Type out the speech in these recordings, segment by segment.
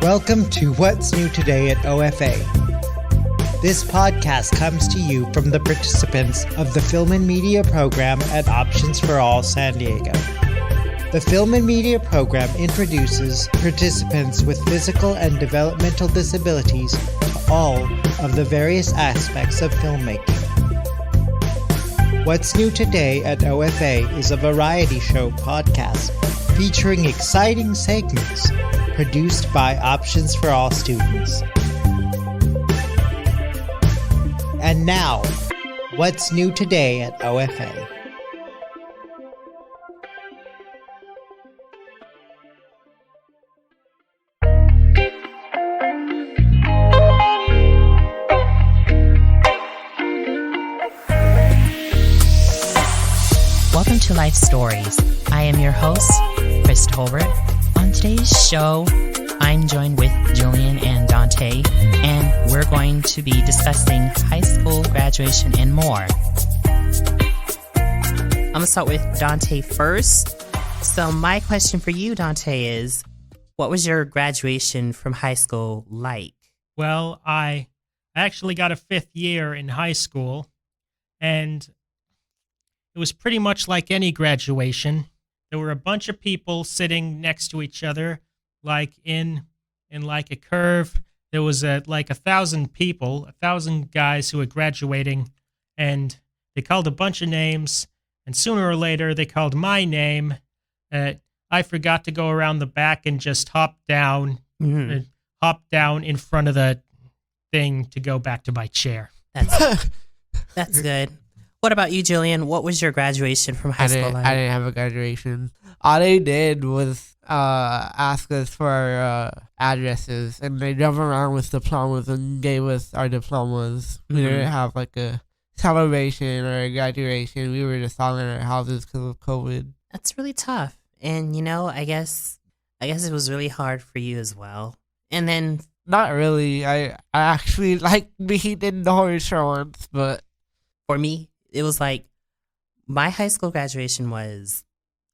Welcome to What's New Today at OFA. This podcast comes to you from the participants of the Film and Media program at Options for All San Diego. The Film and Media program introduces participants with physical and developmental disabilities to all of the various aspects of filmmaking. What's New Today at OFA is a variety show podcast featuring exciting segments produced by Options for All students. And now, what's new today at OFA? Welcome to Life Stories. I am your host, Chris Tolbert. On today's show, I'm joined with Julian and Dante, and we're going to be discussing high school graduation and more. I'm going to start with Dante first. So my question for you, Dante, is what was your graduation from high school like? Well, I actually got a fifth year in high school, and it was pretty much like any graduation. There were a bunch of people sitting next to each other, like in like a curve. There was like 1,000 people, 1,000 guys who were graduating, and they called a bunch of names. And sooner or later, they called my name. I forgot to go around the back and just hop down in front of the thing to go back to my chair. That's good. What about you, Julian? What was your graduation from high school like? I didn't have a graduation. All they did was ask us for our addresses, and they drove around with diplomas and gave us our diplomas. Mm-hmm. We didn't have like a celebration or a graduation. We were just all in our houses because of COVID. That's really tough. And, I guess it was really hard for you as well. And then... Not really. I actually like being indoors for once, but... For me, it was like my high school graduation was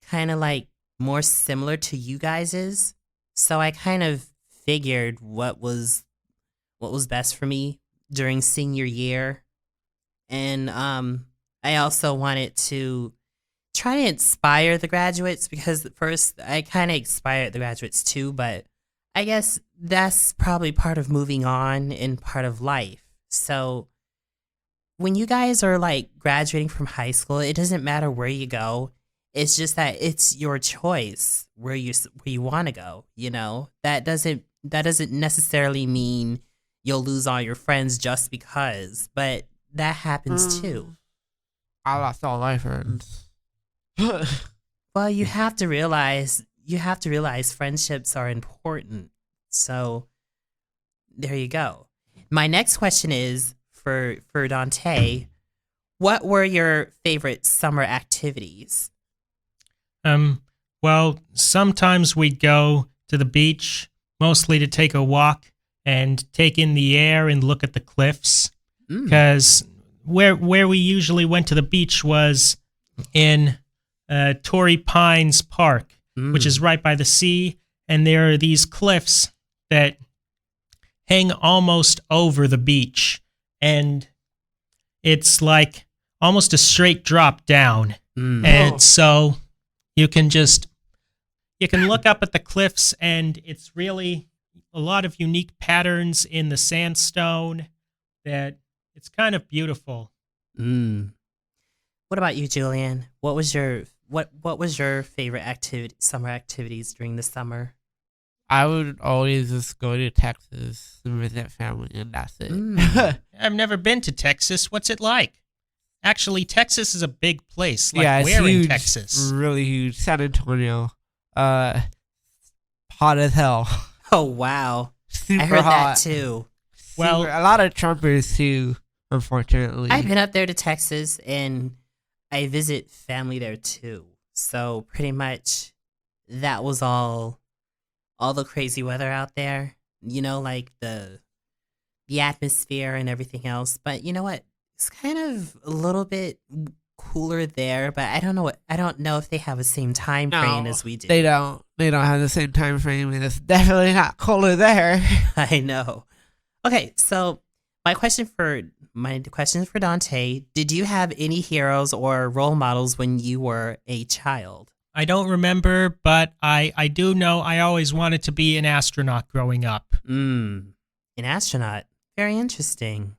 kind of like more similar to you guys's. So I kind of figured what was best for me during senior year. And I also wanted to try to inspire the graduates, because at first I kind of inspired the graduates too, but I guess that's probably part of moving on and part of life. So when you guys are like graduating from high school, it doesn't matter where you go. It's just that it's your choice where you want to go. That doesn't necessarily mean you'll lose all your friends just because, but that happens too. I lost all my friends. Well, you have to realize friendships are important. So there you go. My next question is, for Dante, what were your favorite summer activities? Well, sometimes we'd go to the beach, mostly to take a walk and take in the air and look at the cliffs. Because where we usually went to the beach was in Torrey Pines Park, which is right by the sea, and there are these cliffs that hang almost over the beach. And it's like almost a straight drop down. And so you can look up at the cliffs, and it's really a lot of unique patterns in the sandstone that it's kind of beautiful. What about you, Julian? What was your favorite summer activities during the summer? I would always just go to Texas to visit family, and that's it. I've never been to Texas. What's it like? Actually, Texas is a big place. Like, yeah, it's where huge, in Texas? Really huge. San Antonio. Hot as hell. Oh, wow. Super I heard hot. that too. Well, a lot of Trumpers too, unfortunately. I've been up there to Texas, and I visit family there too. So pretty much that was all the crazy weather out there, like the atmosphere and everything else. But you know what? It's kind of a little bit cooler there, but I don't know if they have the same time frame as we do. They don't have the same time frame, and it's definitely not cooler there. I know. Okay, so my question for Dante, did you have any heroes or role models when you were a child? I don't remember, but I do know I always wanted to be an astronaut growing up. An astronaut. Very interesting.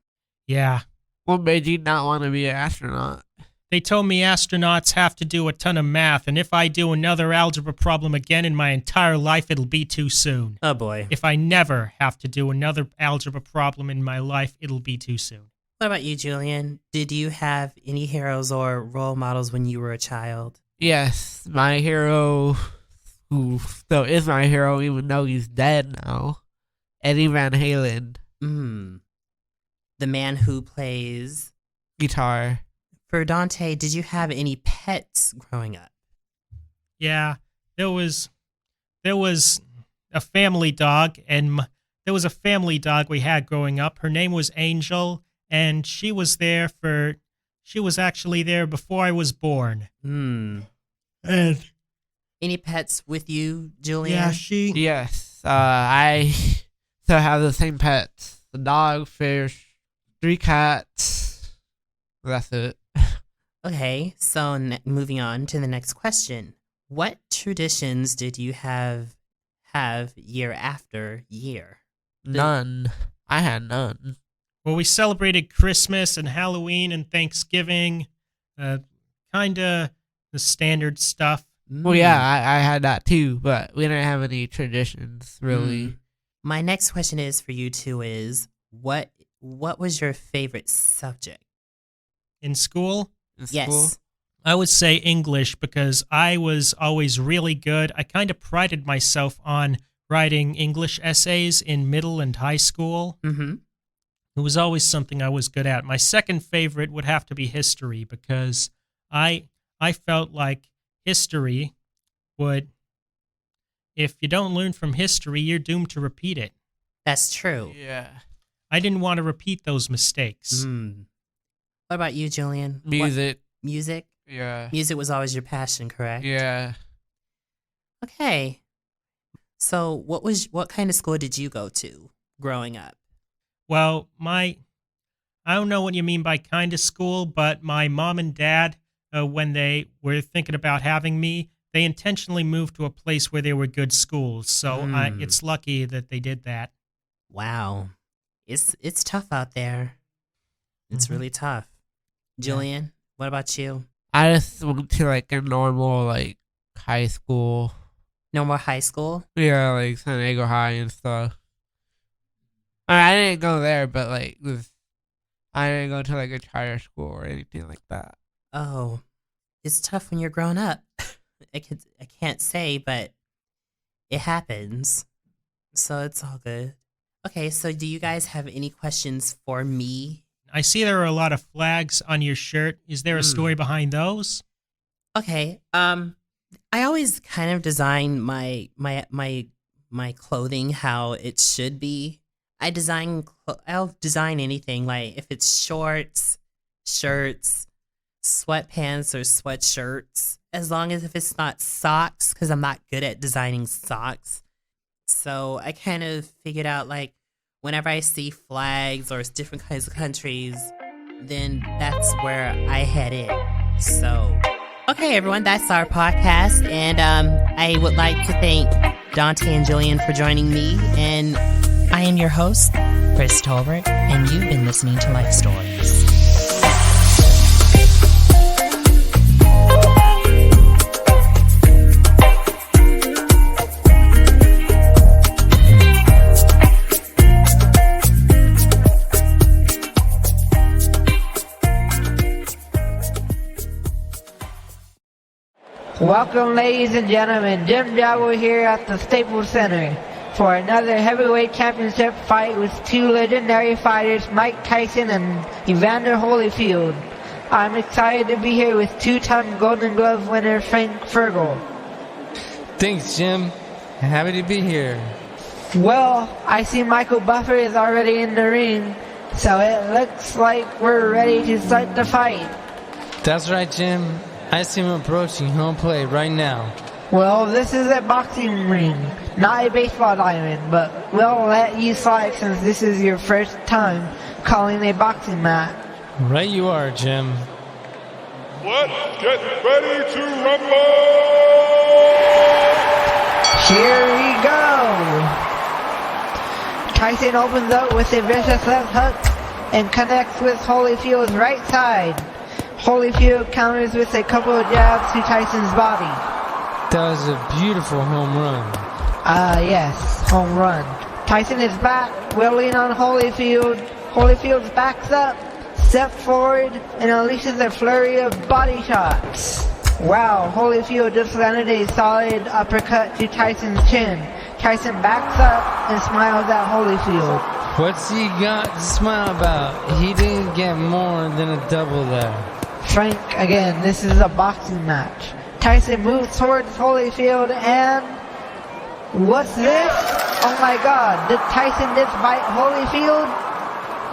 Yeah. What made you not want to be an astronaut? They told me astronauts have to do a ton of math, and if I do another algebra problem again in my entire life, it'll be too soon. Oh boy. If I never have to do another algebra problem in my life, it'll be too soon. What about you, Julian? Did you have any heroes or role models when you were a child? Yes, my hero, who still is my hero even though he's dead now, Eddie Van Halen. The man who plays Guitar. For Dante, did you have any pets growing up? Yeah, there was a family dog, and there was a family dog we had growing up. Her name was Angel, and she was actually there before I was born. And any pets with you, Julian? Yeah, Yes, I still have the same pets: the dog, fish, 3 cats. That's it. Okay, so moving on to the next question. What traditions did you have year after year? None. I had none. Well, we celebrated Christmas and Halloween and Thanksgiving, kind of the standard stuff. Well, yeah, I had that too, but we didn't have any traditions, really. My next question is for you two is, what was your favorite subject? In school? Yes. I would say English because I was always really good. I kind of prided myself on writing English essays in middle and high school. Mm-hmm. It was always something I was good at. My second favorite would have to be history because I felt like history would, if you don't learn from history, you're doomed to repeat it. That's true. Yeah. I didn't want to repeat those mistakes. What about you, Julian? Music. Music? Yeah. Music was always your passion, correct? Yeah. Okay. So what kind of school did you go to growing up? Well, I don't know what you mean by kind of school, but my mom and dad, when they were thinking about having me, they intentionally moved to a place where there were good schools. So it's lucky that they did that. Wow. It's tough out there. It's really tough. Julian, what about you? I just went to like a normal high school. No more high school? Yeah, like San Diego High and stuff. I didn't go there, but I didn't go to like a charter school or anything like that. Oh, it's tough when you're grown up. I can't say, but it happens. So it's all good. Okay, so do you guys have any questions for me? I see there are a lot of flags on your shirt. Is there a story behind those? Okay. I always kind of design my clothing how it should be. I'll design anything, like if it's shorts, shirts, sweatpants, or sweatshirts, as long as if it's not socks, because I'm not good at designing socks. So I kind of figured out whenever I see flags or different kinds of countries, then that's where I head in. So, okay, everyone, that's our podcast. And I would like to thank Dante and Jillian for joining me. And I am your host, Chris Tolbert, and you've been listening to Life Stories. Welcome, ladies and gentlemen. Jim Jabbo here at the Staples Center for another heavyweight championship fight with two legendary fighters, Mike Tyson and Evander Holyfield. I'm excited to be here with two-time Golden Glove winner Frank Fergal. Thanks, Jim. Happy to be here. Well, I see Michael Buffer is already in the ring, so it looks like we're ready to start the fight. That's right, Jim. I see him approaching home plate right now. Well, this is a boxing ring, not a baseball diamond, but we'll let you slide since this is your first time calling a boxing match. Right you are, Jim. Let's get ready to rumble! Here we go! Tyson opens up with a vicious left hook and connects with Holyfield's right side. Holyfield counters with a couple of jabs to Tyson's body. That was a beautiful home run. Yes, home run. Tyson is back, wheeling on Holyfield. Holyfield backs up, steps forward, and unleashes a flurry of body shots. Wow, Holyfield just landed a solid uppercut to Tyson's chin. Tyson backs up and smiles at Holyfield. What's he got to smile about? He didn't get more than a double there. Frank, again, this is a boxing match. Tyson moves towards Holyfield and... what's this? Oh my god, did Tyson just bite Holyfield?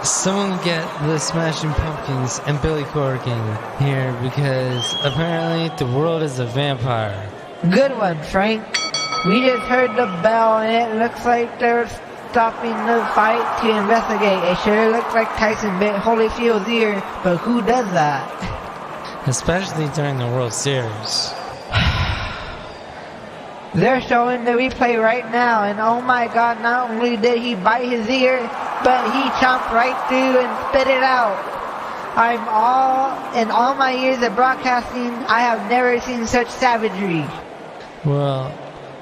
Someone get the Smashing Pumpkins and Billy Corgan here because apparently the world is a vampire. Good one, Frank. We just heard the bell and it looks like they're stopping the fight to investigate. It sure looks like Tyson bit Holyfield's ear, but who does that? Especially during the World Series. They're showing the replay right now, and oh my god, not only did he bite his ear, but he chomped right through and spit it out. In all my years of broadcasting, I have never seen such savagery. Well,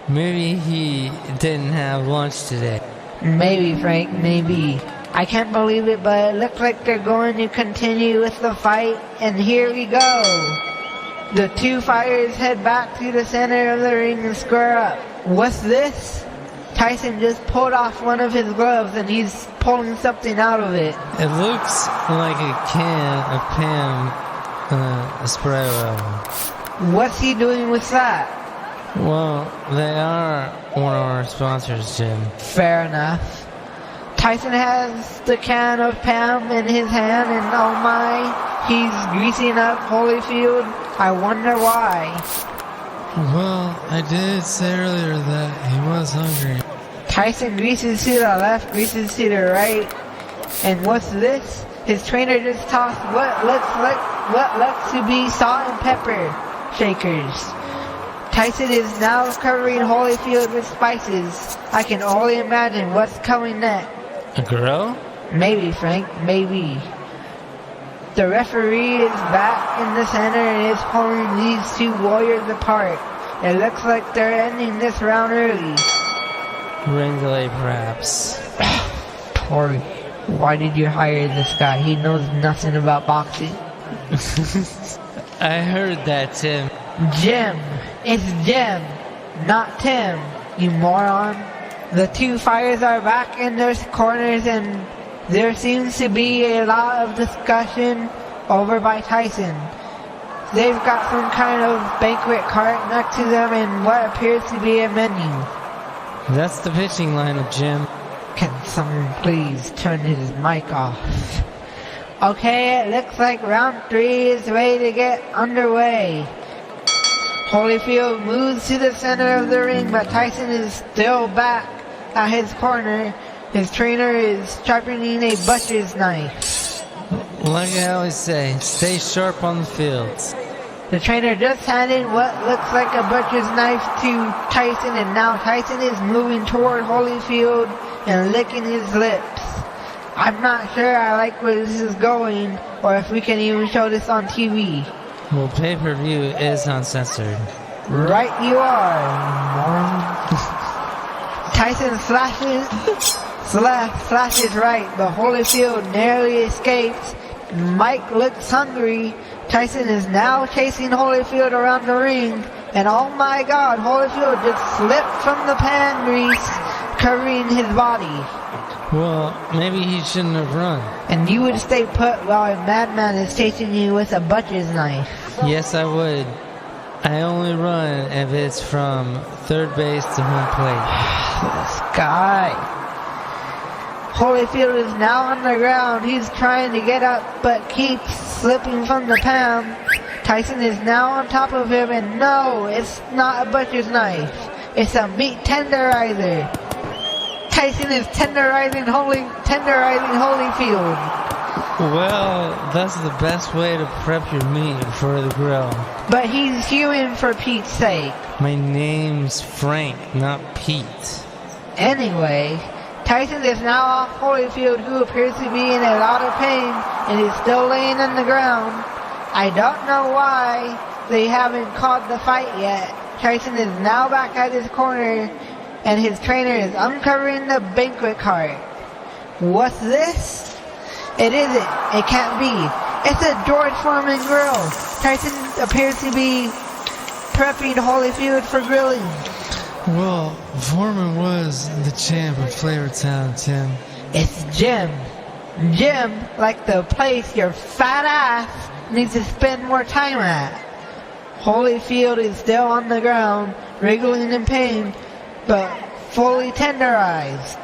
maybe he didn't have lunch today. Maybe, Frank, maybe. I can't believe it, but it looks like they're going to continue with the fight, and here we go. The two fighters head back to the center of the ring and square up. What's this? Tyson just pulled off one of his gloves and he's pulling something out of it. It looks like a can of Pam spray oil. What's he doing with that? Well, they are one of our sponsors, Jim. Fair enough. Tyson has the can of Pam in his hand and oh my, he's greasing up Holyfield. I wonder why. Well, I did say earlier that he was hungry. Tyson greases to the left, greases to the right. And what's this? His trainer just tossed what looks to be salt and pepper shakers. Tyson is now covering Holyfield with spices. I can only imagine what's coming next. A girl? Maybe, Frank, maybe. The referee is back in the center and is pulling these two warriors apart. It looks like they're ending this round early. Ring delay, perhaps. Tori, why did you hire this guy? He knows nothing about boxing. I heard that, Tim. Jim. It's Jim, not Tim, you moron. The two fighters are back in their corners and there seems to be a lot of discussion over by Tyson. They've got some kind of banquet cart next to them and what appears to be a menu. That's the pitching lineup, Jim. Can someone please turn his mic off? Okay, it looks like round 3 is ready to get underway. Holyfield moves to the center of the ring, but Tyson is still back at his corner. His trainer is sharpening a butcher's knife. Like I always say, stay sharp on the fields. The trainer just handed what looks like a butcher's knife to Tyson, and now Tyson is moving toward Holyfield and licking his lips. I'm not sure I like where this is going, or if we can even show this on TV. Well, pay-per-view is uncensored. Right you are, moron. Tyson slashes right, but Holyfield narrowly escapes. Mike looks hungry. Tyson is now chasing Holyfield around the ring, and oh my god, Holyfield just slipped from the pan grease, covering his body. Well, maybe he shouldn't have run. And you would stay put while a madman is chasing you with a butcher's knife. Yes, I would. I only run if it's from third base to home plate. This guy. Holyfield is now on the ground. He's trying to get up, but keeps slipping from the pan. Tyson is now on top of him, and no, it's not a butcher's knife. It's a meat tenderizer. Tyson is tenderizing Holyfield. Well, that's the best way to prep your meat for the grill. But he's human, for Pete's sake. My name's Frank, not Pete. Anyway, Tyson is now off Holyfield, who appears to be in a lot of pain and is still laying on the ground. I don't know why they haven't called the fight yet. Tyson is now back at his corner, and his trainer is uncovering the banquet cart. What's this? It isn't. It can't be. It's a George Foreman grill. Tyson appears to be prepping Holyfield for grilling. Well, Foreman was the champ of Flavortown, Tim. It's Jim. Jim, like the place your fat ass needs to spend more time at. Holyfield is still on the ground, wriggling in pain, but fully tenderized.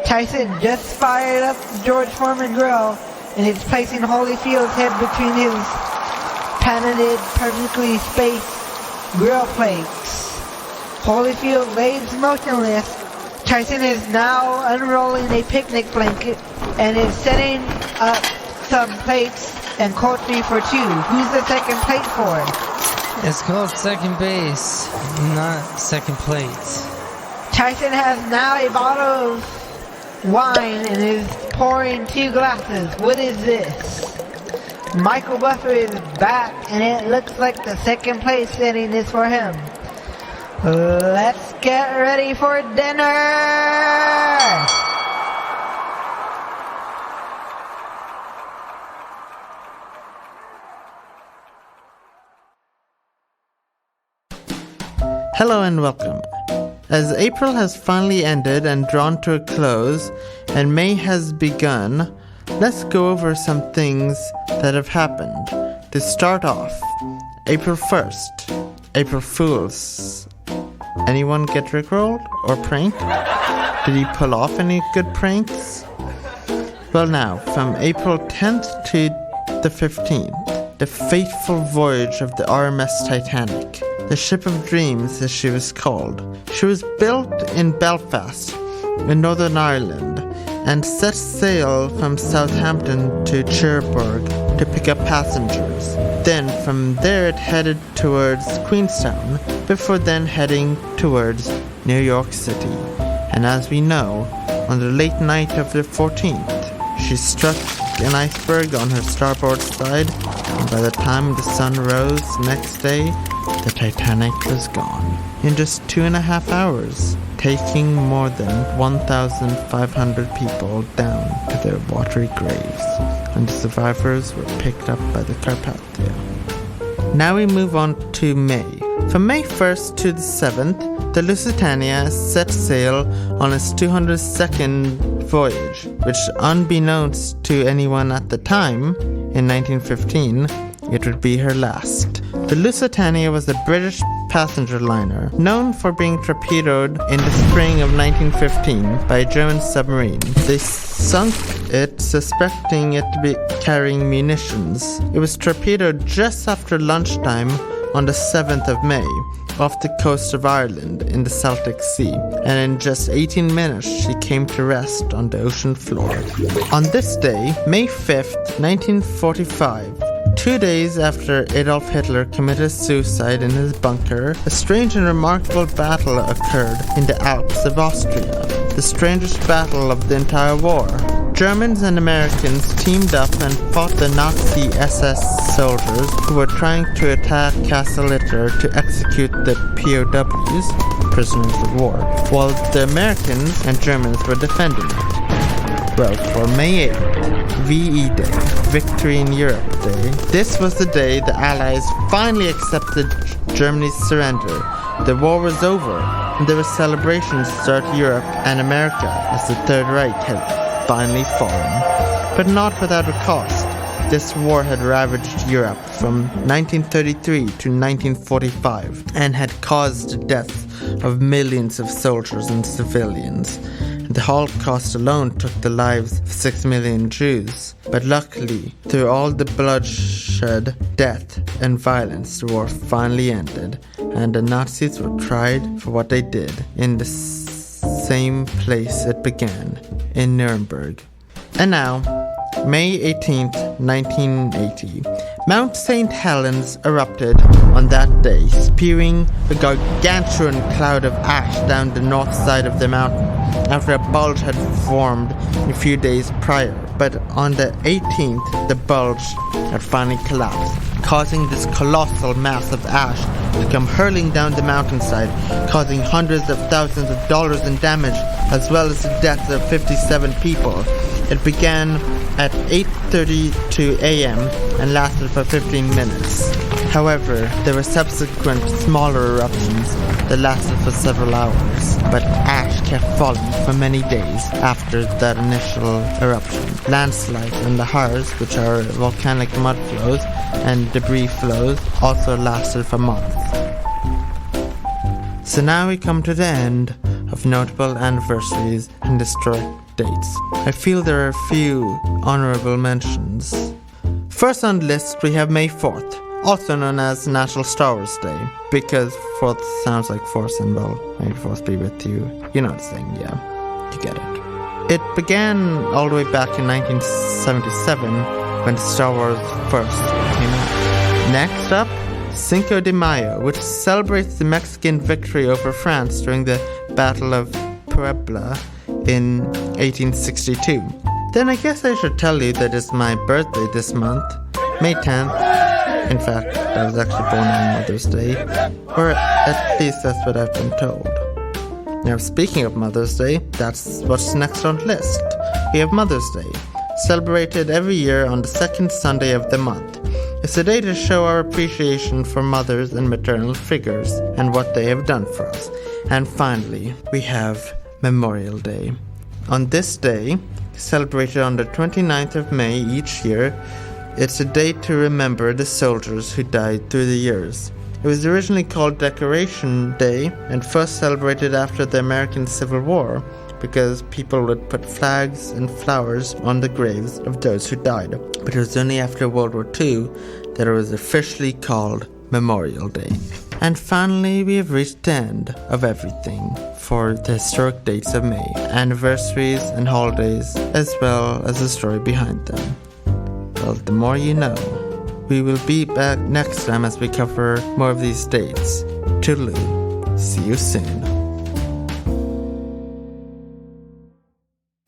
Tyson just fired up the George Foreman grill and is placing Holyfield's head between his patented, perfectly spaced grill plates. Holyfield lays motionless. Tyson is now unrolling a picnic blanket and is setting up some plates and cold beef for two. Who's the second plate for? It's called second base, not second plate. Tyson has now a bottle of wine and is pouring 2 glasses. What is this? Michael Buffer is back, and it looks like the second place setting is for him. Let's get ready for dinner! Hello and welcome. As April has finally ended and drawn to a close, and May has begun, let's go over some things that have happened. To start off, April 1st, April Fools. Anyone get rickrolled or pranked? Did he pull off any good pranks? Well now, from April 10th to the 15th, the fateful voyage of the RMS Titanic. The Ship of Dreams, as she was called. She was built in Belfast, in Northern Ireland, and set sail from Southampton to Cherbourg to pick up passengers. Then from there it headed towards Queenstown, before then heading towards New York City. And as we know, on the late night of the 14th, she struck an iceberg on her starboard side, and by the time the sun rose next day, the Titanic was gone. In just 2.5 hours, taking more than 1,500 people down to their watery graves, and the survivors were picked up by the Carpathia. Now we move on to May. From May 1st to the 7th, the Lusitania set sail on its 202nd voyage, which unbeknownst to anyone at the time, in 1915, it would be her last. The Lusitania was a British passenger liner, known for being torpedoed in the spring of 1915 by a German submarine. They sunk it, suspecting it to be carrying munitions. It was torpedoed just after lunchtime on the 7th of May, off the coast of Ireland in the Celtic Sea, and in just 18 minutes she came to rest on the ocean floor. On this day, May 5th, 1945, 2 days after Adolf Hitler committed suicide in his bunker, a strange and remarkable battle occurred in the Alps of Austria, the strangest battle of the entire war. Germans and Americans teamed up and fought the Nazi SS soldiers who were trying to attack Castle Litter to execute the POWs, prisoners of war, while the Americans and Germans were defending it. Well, for May 8th, VE Day, Victory in Europe Day, this was the day the Allies finally accepted Germany's surrender. The war was over, and there were celebrations throughout Europe and America as the Third Reich had finally fallen. But not without a cost. This war had ravaged Europe from 1933 to 1945 and had caused the death of millions of soldiers and civilians. The Holocaust alone took the lives of 6 million Jews. But luckily, through all the bloodshed bloodshed, death, and violence, the war finally ended, and the Nazis were tried for what they did in the same place it began, in Nuremberg. And now, May 18th, 1980, Mount St. Helens erupted on that day, spewing a gargantuan cloud of ash down the north side of the mountain after a bulge had formed a few days prior. But on the 18th, the bulge had finally collapsed, causing this colossal mass of ash to come hurling down the mountainside, causing hundreds of thousands of dollars in damage, as well as the deaths of 57 people. It began at 8:32 a.m. and lasted for 15 minutes. However, there were subsequent smaller eruptions that lasted for several hours, but ash kept falling for many days after that initial eruption. Landslides and lahars, which are volcanic mud flows and debris flows, also lasted for months. So now we come to the end of notable anniversaries and historic dates. I feel there are a few honorable mentions. First on the list we have May 4th, also known as National Star Wars Day, because 4th sounds like force and well, may the force be with you. You know the saying, yeah, you get it. It began all the way back in 1977 when Star Wars first came out. Next up, Cinco de Mayo, which celebrates the Mexican victory over France during the Battle of Puebla in 1862. Then I guess I should tell you that it's my birthday this month, May 10th. In fact, I was actually born on Mother's Day, or at least that's what I've been told. Now, speaking of Mother's Day, that's what's next on the list. We have Mother's Day, celebrated every year on the second Sunday of the month. It's a day to show our appreciation for mothers and maternal figures and what they have done for us. And finally, we have Memorial Day. On this day, celebrated on the 29th of May each year, it's a day to remember the soldiers who died through the years. It was originally called Decoration Day and first celebrated after the American Civil War because people would put flags and flowers on the graves of those who died. But it was only after World War II that it was officially called Memorial Day. And finally, we have reached the end of everything for the historic dates of May, anniversaries and holidays, as well as the story behind them. Well, the more you know. We will be back next time as we cover more of these dates. Toodaloo. See you soon.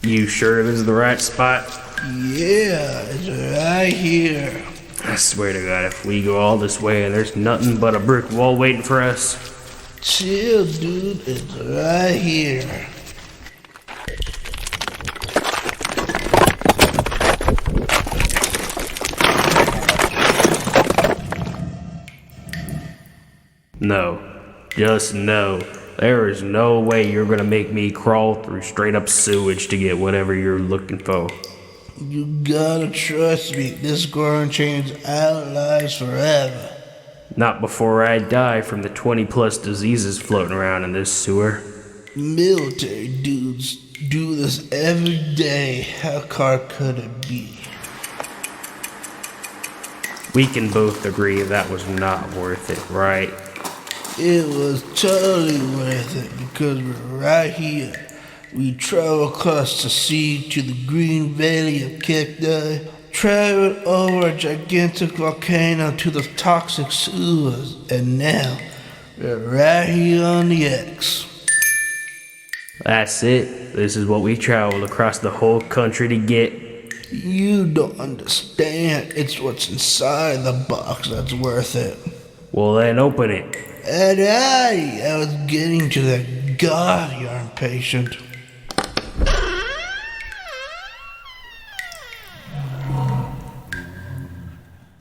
You sure this is the right spot? Yeah, it's right here. I swear to God, if we go all this way and there's nothing but a brick wall waiting for us. Chill, dude. It's right here. No. Just no. There is no way you're gonna make me crawl through straight up sewage to get whatever you're looking for. You gotta trust me. This is gonna change our lives forever. Not before I die from the 20 plus diseases floating around in this sewer. Military dudes do this every day. How hard could it be? We can both agree that was not worth it, right? It was totally worth it because we're right here. We travel across the sea to the green valley of cacti, traveled over a gigantic volcano to the toxic sewers, and now we're right here on the X. That's it. This is what we traveled across the whole country to get. You don't understand. It's what's inside the box that's worth it. Well, then open it. And I was getting to that. God, you're impatient.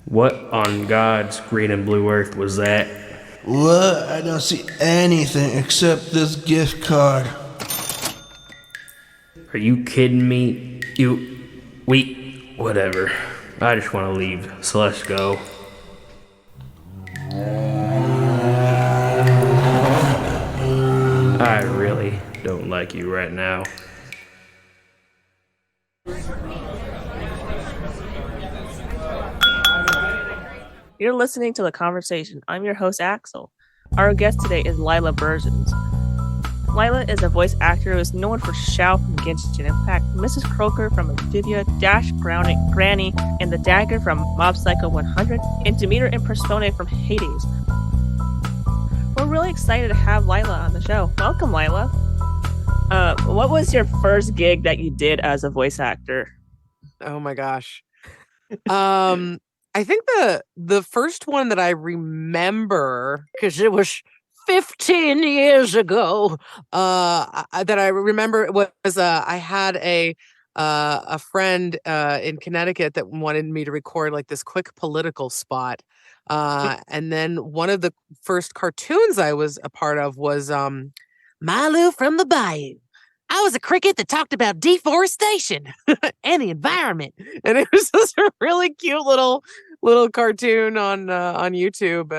What on God's green and blue earth was that? What? I don't see anything except this gift card. Are you kidding me? Whatever. I just want to leave, so let's go. I really don't like you right now. You're listening to The Conversation. I'm your host, Axel. Our guest today is Lila Burzins. Lila is a voice actor who is known for Xiao from Genshin Impact, Mrs. Croker from Amphibia, Dash Granny, and the Dagger from Mob Psycho 100, and Demeter and Persona from Hades. We're really excited to have Lila on the show. Welcome, Lila. What was your first gig that you did as a voice actor? Oh my gosh. I think the first one that I remember, because it was 15 years ago, that I remember was I had a friend in Connecticut that wanted me to record like this quick political spot. And then one of the first cartoons I was a part of was Malu from the Bayou. I was a cricket that talked about deforestation and the environment, and it was just a really cute little cartoon on YouTube,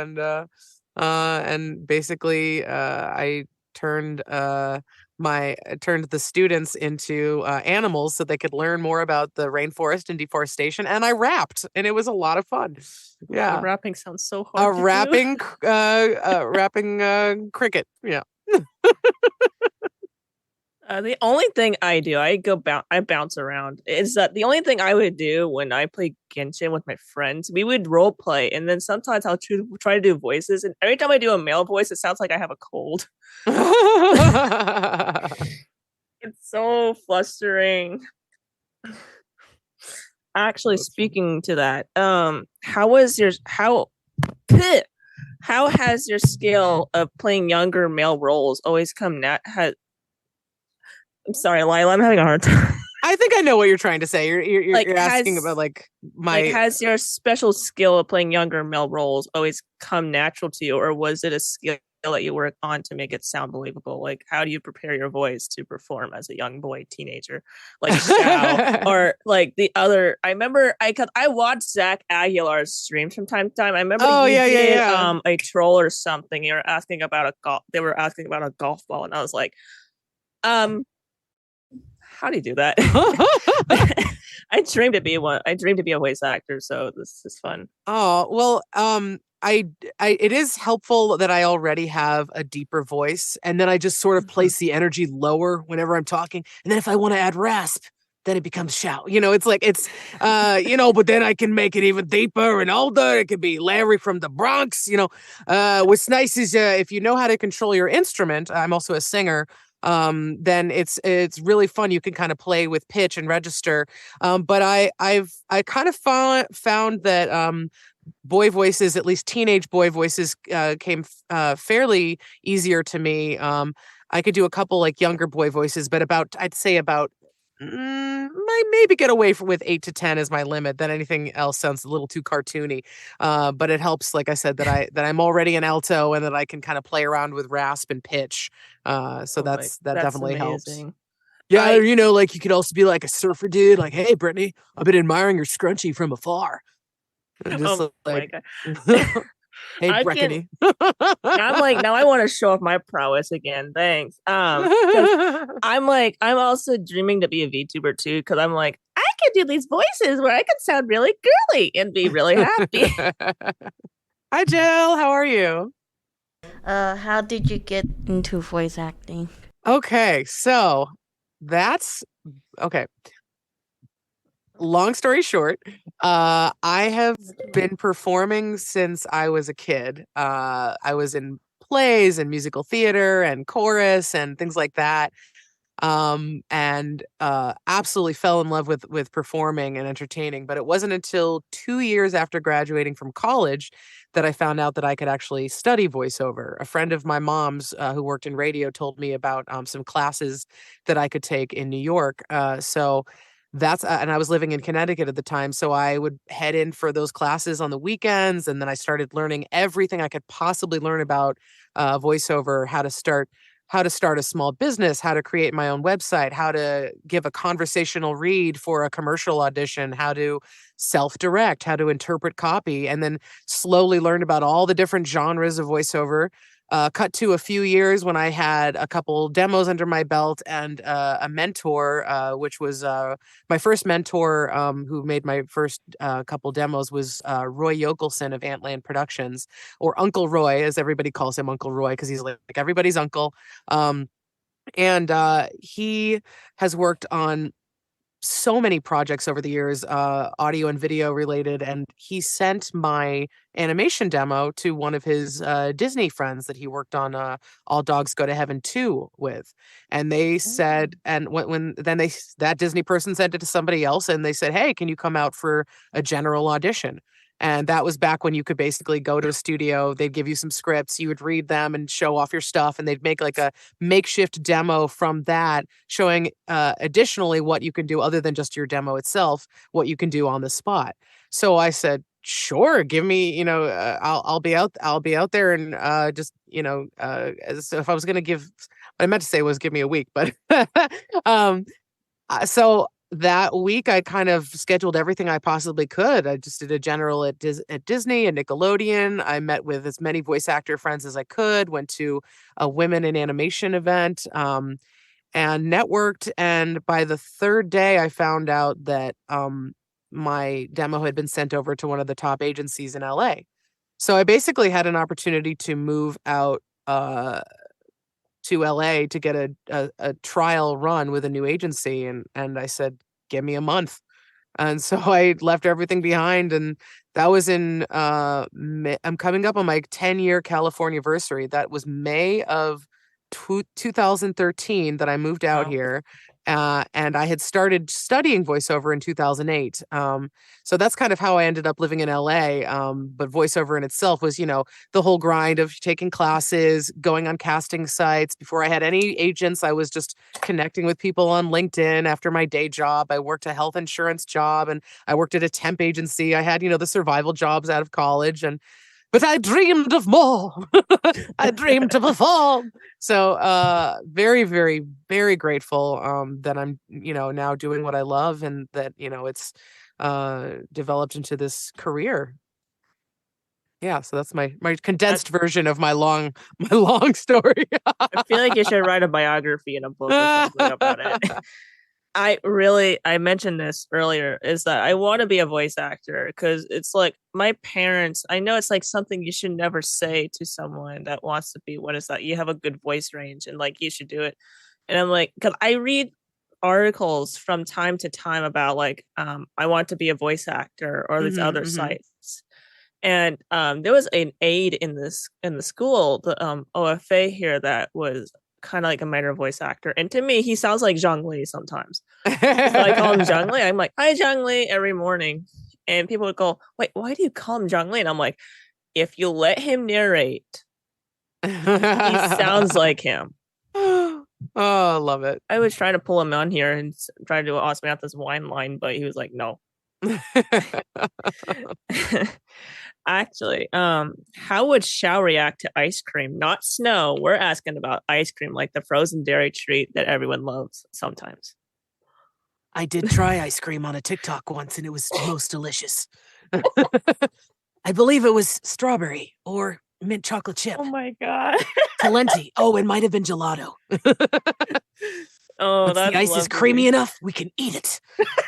and basically I turned turned the students into animals so they could learn more about the rainforest and deforestation, and I rapped, and it was a lot of fun. Yeah, rapping sounds so hard. Rapping cricket. Yeah. The only thing I do, I bounce around. Is that the only thing I would do when I play Genshin with my friends? We would role play, and then sometimes I'll try to do voices. And every time I do a male voice, it sounds like I have a cold. It's so flustering. Actually, speaking to that, how has your skill of playing younger male roles always come I'm sorry, Lila, I'm having a hard time. I think I know what you're trying to say. You're asking about has your special skill of playing younger male roles always come natural to you, or was it a skill that you worked on to make it sound believable? Like, how do you prepare your voice to perform as a young boy teenager, like Xiao, or like the other? I remember I watched Zach Aguilar's streams from time to time. I remember did a troll or something. You were asking about They were asking about a golf ball, and I was like, how do you do that? I dreamed to be one. I dreamed to be a voice actor, so this is fun. Oh, well, it is helpful that I already have a deeper voice, and then I just sort of place the energy lower whenever I'm talking. And then if I want to add rasp, then it becomes shout. But then I can make it even deeper and older. It could be Larry from the Bronx. What's nice is if you know how to control your instrument. I'm also a singer. Then it's really fun. You can kind of play with pitch and register. But I kind of found that boy voices, at least teenage boy voices, came fairly easier to me. I could do a couple like younger boy voices, but I'd say about I maybe get away with 8 to 10 as my limit. Then anything else sounds a little too cartoony. But it helps, like I said, that I'm already an alto and that I can kind of play around with rasp and pitch. So that definitely helps. Yeah, like you could also be like a surfer dude, like, hey, Brittany, I've been admiring your scrunchie from afar. Just hey, Brittany. I'm like, now I want to show off my prowess again. Thanks. I'm also dreaming to be a VTuber too, because I'm like, I could do these voices where I could sound really girly and be really happy. Hi, Jill. How are you? How did you get into voice acting? Okay, so that's okay. Long story short, I have been performing since I was a kid. I was in plays and musical theater and chorus and things like that. And absolutely fell in love with performing and entertaining. But it wasn't until 2 years after graduating from college that I found out that I could actually study voiceover. A friend of my mom's who worked in radio told me about some classes that I could take in New York. So that's and I was living in Connecticut at the time, so I would head in for those classes on the weekends, and then I started learning everything I could possibly learn about voiceover, how to start a small business, how to create my own website, how to give a conversational read for a commercial audition, how to self-direct, how to interpret copy, and then slowly learned about all the different genres of voiceover. cut to a few years when I had a couple demos under my belt and a mentor, which was my first mentor who made my first couple demos was Roy Yokelson of Antland Productions, or Uncle Roy, as everybody calls him, Uncle Roy, because he's like everybody's uncle. And he has worked on so many projects over the years, audio and video related, and he sent my animation demo to one of his Disney friends that he worked on All Dogs Go to Heaven 2 with. And they said, and when then that Disney person sent it to somebody else, and they said, hey, can you come out for a general audition? And that was back when you could basically go to a studio, they'd give you some scripts, you would read them and show off your stuff, and they'd make like a makeshift demo from that, showing additionally what you can do other than just your demo itself, what you can do on the spot. So I said, sure, give me, I'll be out there, and just, so if I was going to give, what I meant to say was give me a week, but so that week I kind of scheduled everything I possibly could. I just did a general at Disney and Nickelodeon. I met with as many voice actor friends as I could, went to a women in animation event, and networked. And by the third day, I found out that my demo had been sent over to one of the top agencies in LA. So I basically had an opportunity to move out to LA to get a trial run with a new agency. And I said, give me a month. And so I left everything behind. And that was in, I'm coming up on my 10-year California anniversary. That was May of 2013 that I moved out here. And I had started studying voiceover in 2008. So that's kind of how I ended up living in LA. But voiceover in itself was, the whole grind of taking classes, going on casting sites. Before I had any agents, I was just connecting with people on LinkedIn after my day job. I worked a health insurance job, and I worked at a temp agency. I had, the survival jobs out of college, but I dreamed of more. I dreamed to perform. So very, very, very grateful that I'm, now doing what I love, and that, it's developed into this career. Yeah, so that's my condensed version of my long story. I feel like you should write a biography in a book or something about it. I mentioned this earlier, is that I want to be a voice actor, because it's like my parents, I know it's like something you should never say to someone that wants to be, what is that? You have a good voice range and like you should do it. And I'm like, because I read articles from time to time about like, I want to be a voice actor, or these other sites. And there was an aide in the school, the OFA here, that was kind of like a minor voice actor. And to me, he sounds like Zhang Li sometimes. So I call him Zhang Li. I'm like, hi, Zhang Li, every morning. And people would go, wait, why do you call him Zhang Li? And I'm like, if you let him narrate, he sounds like him. Oh, I love it. I was trying to pull him on here and try to ask me out this wine line, but he was like, no. Actually, how would Xiao react to ice cream? Not snow. We're asking about ice cream, like the frozen dairy treat that everyone loves sometimes. I did try ice cream on a TikTok once, and it was most delicious. I believe it was strawberry or mint chocolate chip. Oh my god. Talenti. Oh, it might have been gelato. Oh, once that's the ice lovely. is creamy enough, we can eat it.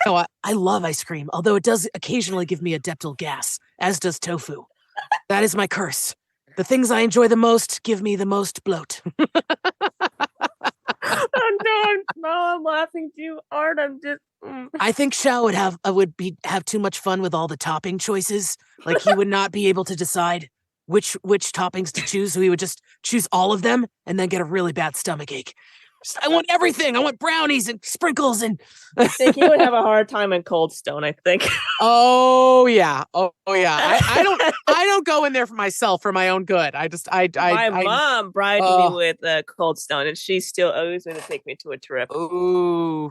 So I love ice cream, although it does occasionally give me a deptal gas, as does tofu. That is my curse. The things I enjoy the most give me the most bloat. Oh no, I'm laughing too hard. I'm just. I think Xiao would have too much fun with all the topping choices. Like, he would not be able to decide which toppings to choose, so he would just choose all of them and then get a really bad stomach ache. I want everything. I want brownies and sprinkles and. I think he would have a hard time in Cold Stone, I think. Oh yeah. I don't go in there for myself, for my own good. My mom bribed me with Cold Stone, and she still always going to take me to a trip. Ooh.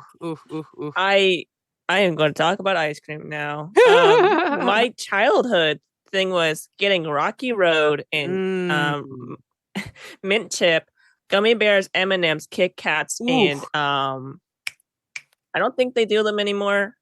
I am going to talk about ice cream now. My childhood thing was getting Rocky Road and mint chip, gummy bears, M&Ms, Kit Kats, and I don't think they do them anymore.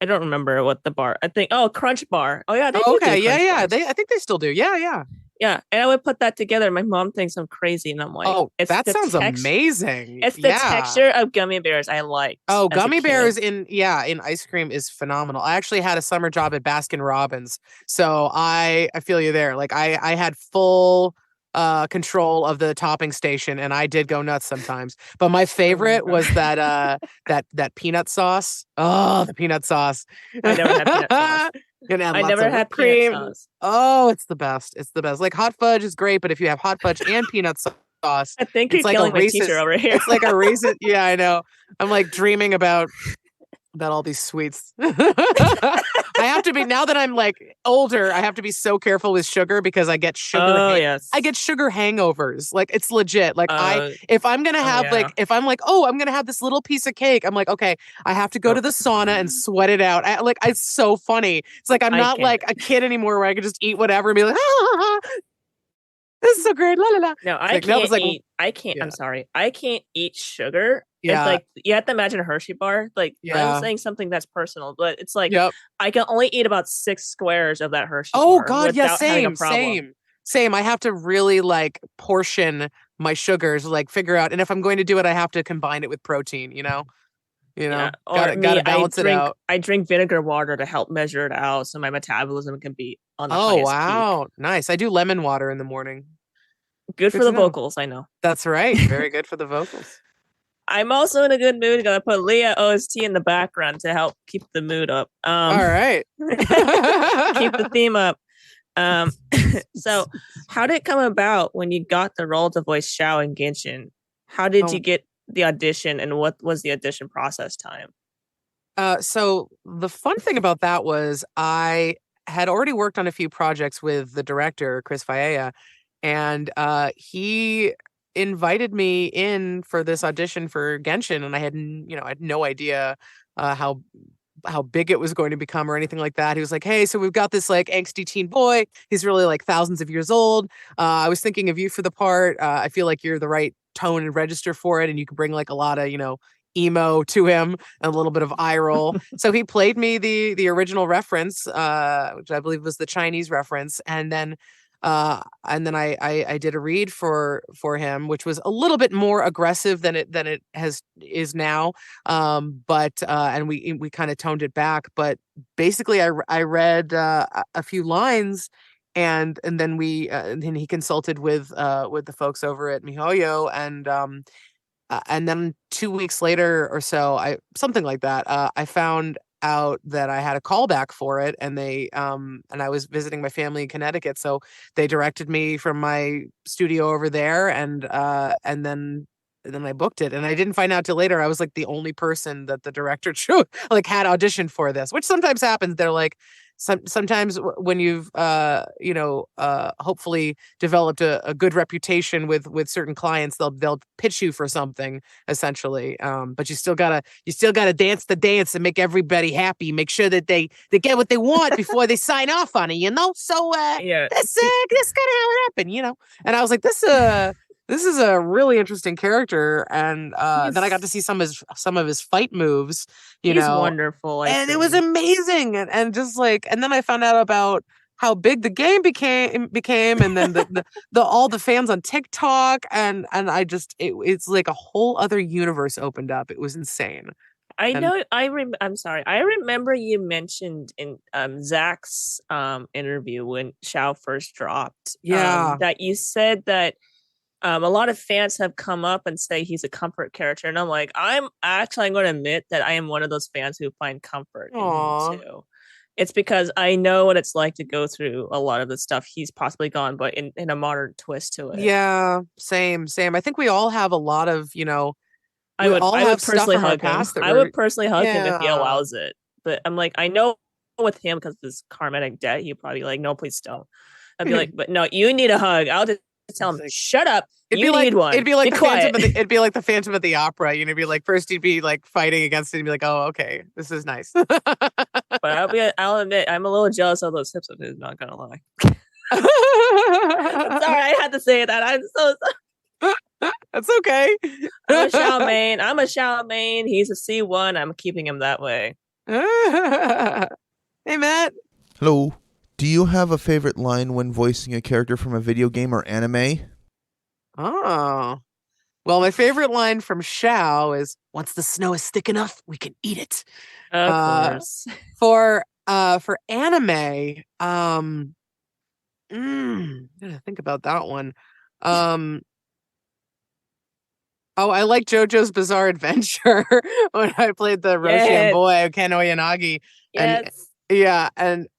I don't remember what the bar. I think Crunch Bar. Oh yeah, they do Okay, do Crunch yeah. bars. I think they still do. Yeah. Yeah, and I would put that together. My mom thinks I'm crazy, and I'm like, Oh, it's that the sounds text- amazing. It's the Yeah. texture of gummy bears I liked. Oh, as a gummy kid. bears in ice cream is phenomenal. I actually had a summer job at Baskin Robbins, so I feel you there. Like I had full control of the topping station, and I did go nuts sometimes. But my favorite was that that peanut sauce. Oh, the peanut sauce. I never had peanut sauce. And I lots never of had whipped cream. peanut sauce. Oh, it's the best. It's the best. Like hot fudge is great, but if you have hot fudge and peanut sauce, I think it's you're like killing a my racist. teacher over here. It's like a racist. Yeah, I know. I'm like dreaming about all these sweets. I have to be, now that I'm like older, I have to be so careful with sugar because I get sugar. Yes. I get sugar hangovers. Like it's legit. Like if I'm gonna have yeah. like, if I'm like, oh, I'm gonna have this little piece of cake, I'm like, okay, I have to go to the sauna and sweat it out. It's so funny. It's like I'm not like a kid anymore where I can just eat whatever and be like, this is so great. La la la. No, I Like, that can't was like- eat. I can't. Yeah. I'm sorry. I can't eat sugar. Yeah. It's like you have to imagine a Hershey bar. Like Yeah. I'm saying something that's personal, but it's like Yep. I can only eat about 6 squares of that Hershey Oh bar God, yeah, without having a same, problem. same. I have to really like portion my sugars, like figure out, and if I'm going to do it, I have to combine it with protein. Yeah. Or gotta balance it out. I drink vinegar water to help measure it out, so my metabolism can be on the Oh highest wow, nice. I do lemon water in the morning. peak. Good for to the know. vocals. I know. That's right. Very good for the vocals. I'm also in a good mood. Gonna put Leah OST in the background to help keep the mood up. All right. Keep the theme up. So how did it come about when you got the role to voice Xiao in Genshin? How did you get the audition, and what was the audition process time? So the fun thing about that was I had already worked on a few projects with the director, Chris Faella, and he invited me in for this audition for Genshin, and I had no idea how big it was going to become or anything like that. He was like, hey, so we've got this like angsty teen boy. He's really like thousands of years old. I was thinking of you for the part. I feel like you're the right tone and register for it, and you could bring like a lot of emo to him and a little bit of eye roll. So he played me the original reference, which I believe was the Chinese reference, and then I did a read for him, which was a little bit more aggressive than it is now. But we kind of toned it back. But basically, I read a few lines. And then then he consulted with the folks over at MiHoYo, and then 2 weeks later or so, something like that, I found out that I had a callback for it, and they and I was visiting my family in Connecticut, so they directed me from my studio over there, and then I booked it, and I didn't find out till later I was like the only person that the director had auditioned for this, which sometimes happens. They're like, sometimes when you've hopefully developed a good reputation with certain clients, they'll pitch you for something essentially, but you still gotta dance the dance and make everybody happy, make sure that they get what they want before they sign off on it, so that's kind of how it happened, and I was like, this is a really interesting character, and then I got to see some of his fight moves. He's wonderful, and it was amazing, and just like, and then I found out about how big the game became, and then the all the fans on TikTok, and I just it's like a whole other universe opened up. It was insane. I'm sorry. I remember you mentioned in Zach's interview when Xiao first dropped. That you said that. A lot of fans have come up and say he's a comfort character, and I'm like, I'm going to admit that I am one of those fans who find comfort in him too. It's because I know what it's like to go through a lot of the stuff he's possibly gone, but in a modern twist to it. Yeah, same. I think we all have a lot of, I would personally hug him. I would personally hug him if he allows it. But I'm like, I know with him because of his karmatic debt, he'd probably be like, no, please don't. I'd be like, but no, you need a hug. I'll just tell him, shut up. You need one. It'd be like it'd be like the Phantom of the Opera. It'd be like, first he'd be like fighting against it and be like, oh, okay, this is nice. But I'll admit, I'm a little jealous of those hips of his, not gonna lie. Sorry, I had to say that. I'm so sorry. That's okay. I'm a Xiao main. He's a C1. I'm keeping him that way. Hey, Matt. Hello. Do you have a favorite line when voicing a character from a video game or anime? Oh. Well, my favorite line from Shao is, "Once the snow is thick enough, we can eat it." Of course. For anime, gotta think about that one. Oh, I like JoJo's Bizarre Adventure when I played the Roshian Yes. boy, Ken Oyanagi. And Yes. yeah, and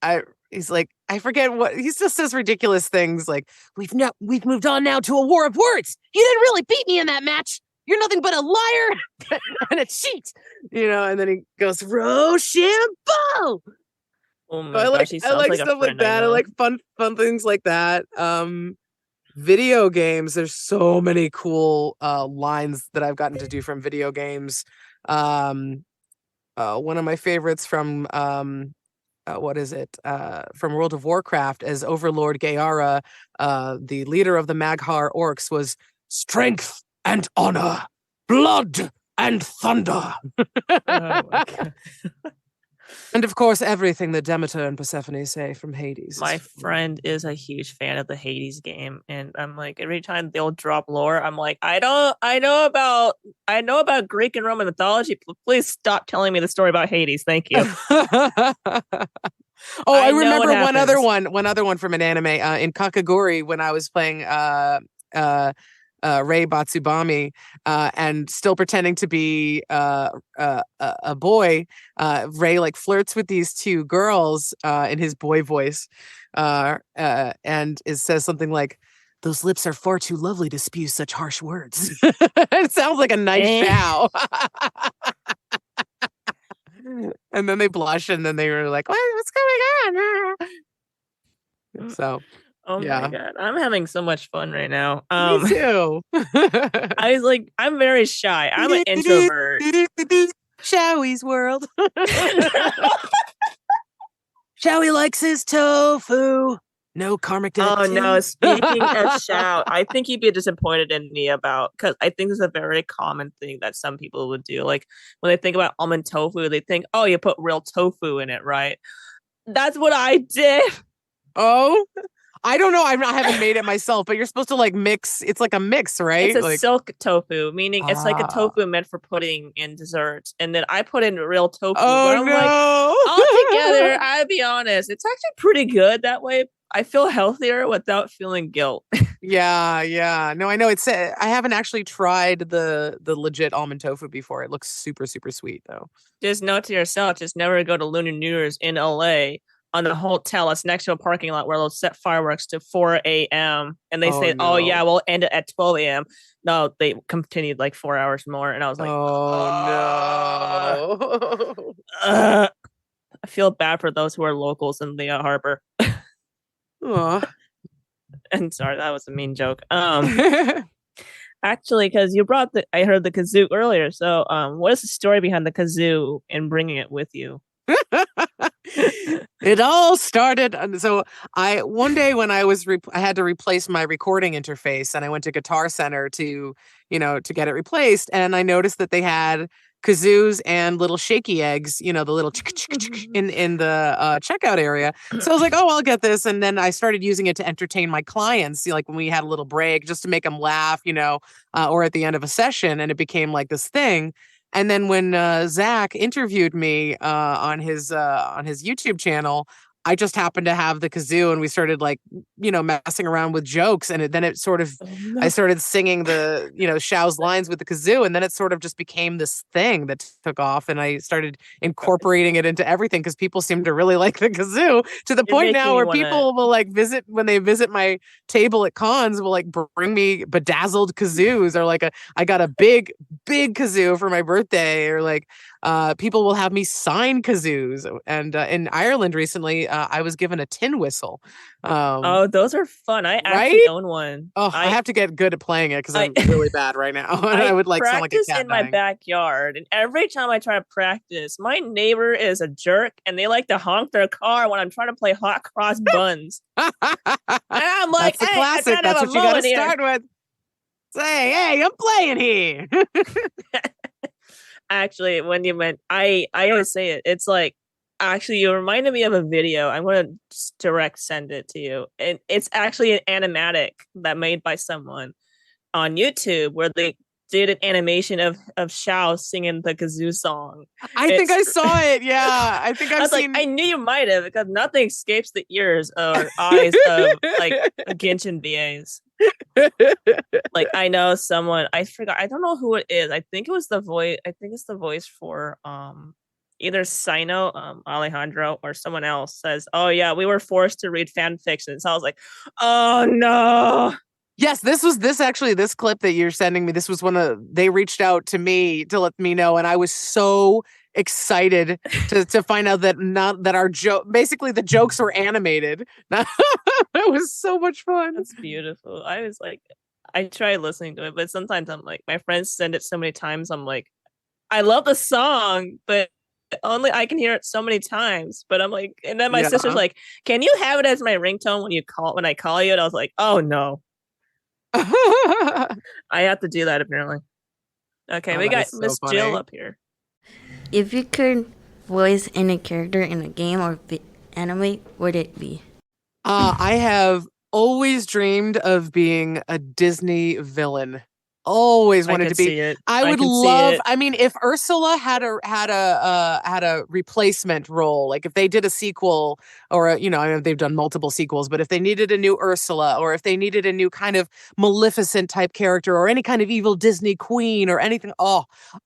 he's like, I forget what he just says ridiculous things like, we've moved on now to a war of words. You didn't really beat me in that match. You're nothing but a liar and a cheat. And then he goes, Roshambo. Oh my I gosh, like he I sounds like like a stuff like friend I that. I know. like fun things like that. Video games, there's so many cool lines that I've gotten to do from video games. One of my favorites from what is it? From World of Warcraft as Overlord Gaara, the leader of the Maghar orcs was strength and honor, blood and thunder. Oh my God. And of course, everything that Demeter and Persephone say from Hades. My friend is a huge fan of the Hades game, and I'm like, every time they'll drop lore, I'm like, I know about Greek and Roman mythology. Please stop telling me the story about Hades. Thank you. I I know remember what one other happens. one from an anime in Kakaguri when I was playing Rei Batsubami and still pretending to be a boy. Rei like flirts with these two girls in his boy voice and says something like, "Those lips are far too lovely to spew such harsh words." It sounds like a nice Shao. And then they blush, and then they were like, what's going on? So, Oh yeah. my God, I'm having so much fun right now. Me too. I'm very shy. I'm an introvert. Showie's world. Showie likes his tofu. No karmic debt. Oh no, speaking of Shao, I think he'd be disappointed in me because I think this is a very common thing that some people would do. Like when they think about almond tofu, they think, oh, you put real tofu in it, right? That's what I did. Oh, I don't know. I haven't made it myself, but you're supposed to like mix. It's like a mix, right? It's a like, silk tofu, meaning it's like a tofu meant for pudding and desserts. And then I put in real tofu. Oh, but I'm no. like, altogether, I'll be honest, it's actually pretty good that way. I feel healthier without feeling guilt. Yeah. No, I know it's. I haven't actually tried the legit almond tofu before. It looks super, super sweet though. Just note to yourself, just never go to Lunar New Year's in LA on the hotel that's next to a parking lot where they'll set fireworks to 4 a.m. And they say, no. oh yeah, we'll end it at 12 a.m. No, they continued like 4 hours more. And I was like, oh no. I feel bad for those who are locals in the harbor. And sorry, that was a mean joke. Actually, because I heard the kazoo earlier. So, what is the story behind the kazoo and bringing it with you? It all started. So one day when I had to replace my recording interface, and I went to Guitar Center to get it replaced, and I noticed that they had kazoos and little shaky eggs, the little in the checkout area. So I was like, oh, I'll get this. And then I started using it to entertain my clients, like when we had a little break, just to make them laugh, or at the end of a session. And it became like this thing. And then when Zach interviewed me on his YouTube channel, I just happened to have the kazoo, and we started messing around with jokes, and then it sort of I started singing the Shao's lines with the kazoo, and then it sort of just became this thing that took off, and I started incorporating it into everything because people seem to really like the kazoo to the point now where people will visit when they visit my table at cons will bring me bedazzled kazoos, or I got a big kazoo for my birthday, or people will have me sign kazoos. And in Ireland recently, I was given a tin whistle. Oh, those are fun. I actually own one. Oh, I have to get good at playing it because I'm really bad right now. I would sound like a practice cat in my backyard, and every time I try to practice, my neighbor is a jerk, and they like to honk their car when I'm trying to play hot cross buns. And I'm like, that's the classic. That's what you got to start with. Say, hey, I'm playing here. Actually, when you meant, I always say it. It's like, actually, you reminded me of a video. I'm going to direct send it to you. And it's actually an animatic that made by someone on YouTube where they did an animation of Shao singing the kazoo song. I think I saw it. Yeah, I think I've seen. I knew you might have because nothing escapes the ears or eyes of like Genshin VAs. Like I know someone. I forgot. I don't know who it is. I think it was the voice. I think it's the voice for either Sino, Alejandro, or someone else says, "Oh yeah, we were forced to read fan fiction." So I was like, "Oh no." Yes, this clip that you're sending me. This was they reached out to me to let me know, and I was so excited to find out that our joke, basically the jokes were animated. That was so much fun. That's beautiful. I was like, I try listening to it, but sometimes I'm like, my friends send it so many times. I'm like, I love the song, but only I can hear it so many times. But I'm like, and then my sister's like, "Can you have it as my ringtone when I call you?" And I was like, "Oh no." I have to do that apparently. Okay, we got Miss Jill up here. If you could voice any character in a game or anime, what would it be? I have always dreamed of being a Disney villain. Always wanted to be. See it. I would love. I mean, if Ursula had a replacement role, like if they did a sequel, or I know they've done multiple sequels, but if they needed a new Ursula, or if they needed a new kind of Maleficent type character, or any kind of evil Disney queen, or anything,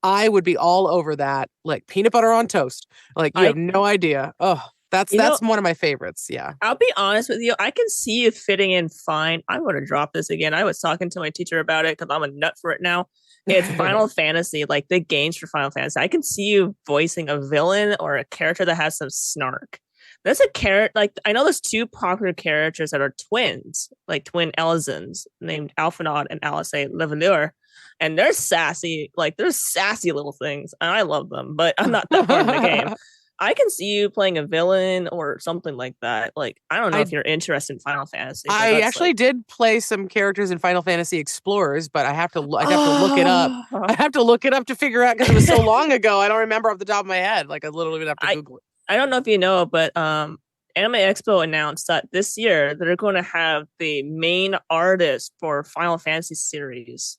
I would be all over that. Like peanut butter on toast. Like you have no idea. Oh. That's one of my favorites. Yeah. I'll be honest with you. I can see you fitting in fine. I'm going to drop this again. I was talking to my teacher about it because I'm a nut for it now. It's Final Fantasy, like the games for Final Fantasy. I can see you voicing a villain or a character that has some snark. There's a character, like I know there's two popular characters that are twins, like twin Elizons named Alphinaud and Alice Levenure. And they're sassy, little things. And I love them, but I'm not that far in the game. I can see you playing a villain or something like that. Like, I don't know if you're interested in Final Fantasy. I actually did play some characters in Final Fantasy Explorers, but I'd have to look it up. I have to look it up to figure out because it was so long ago. I don't remember off the top of my head. Like, I literally would have to Google it. I don't know if you know, but Anime Expo announced that this year they're going to have the main artist for Final Fantasy series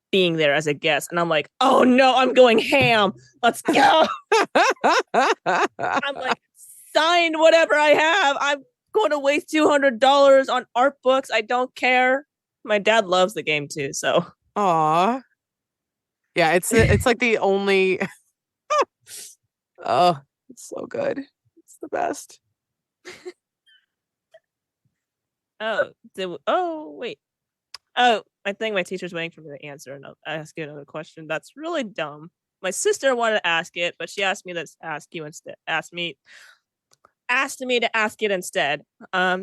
being there as a guest, and I'm like, oh no, I'm going ham. Let's go. I'm like, sign whatever I have. I'm going to waste $200 on art books. I don't care. My dad loves the game too, so. Aw. Yeah, it's like the only. Oh, it's so good. It's the best. Wait. Oh, I think my teacher's waiting for me to answer, and I'll ask you another question. That's really dumb. My sister wanted to ask it, but she asked me to ask you instead. Asked me to ask it instead.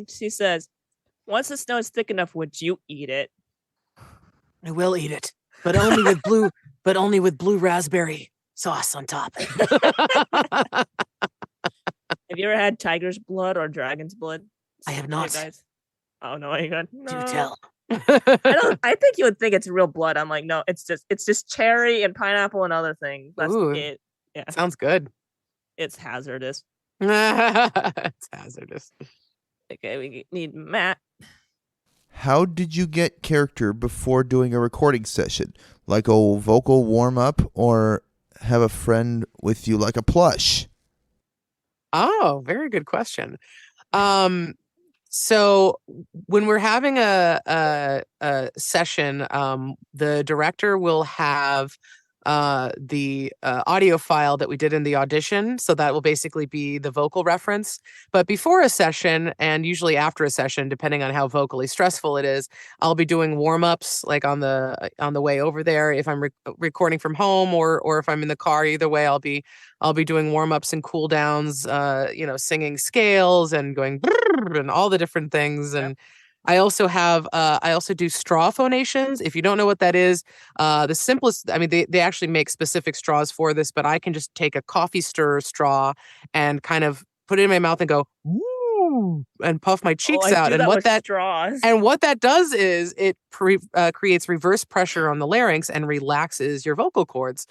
She says, "Once the snow is thick enough, would you eat it?" I will eat it, but only with blue. But only with blue raspberry sauce on top. Have you ever had tiger's blood or dragon's blood? I have not. Guys? Oh no, I got. No. Do tell. I think you would think it's real blood. I'm like, no, it's just cherry and pineapple and other things. That's it. Yeah. Sounds good. It's hazardous. It's hazardous. Okay, we need Matt. How did you get character before doing a recording session? Like a vocal warm-up, or have a friend with you like a plush? Oh, very good question. So when we're having a session, the director will have the audio file that we did in the audition. So that will basically be the vocal reference. But before a session, and usually after a session, depending on how vocally stressful it is, I'll be doing warm-ups like on the way over there. If I'm recording from home or if I'm in the car, either way, I'll be doing warm-ups and cool downs, singing scales and going and all the different things. And I also do straw phonations. If you don't know what that is, the simplest, I mean, they actually make specific straws for this, but I can just take a coffee stir straw and kind of put it in my mouth and go, woo, and puff my cheeks I out. do And that what with that straws. and what that does is it creates reverse pressure on the larynx and relaxes your vocal cords.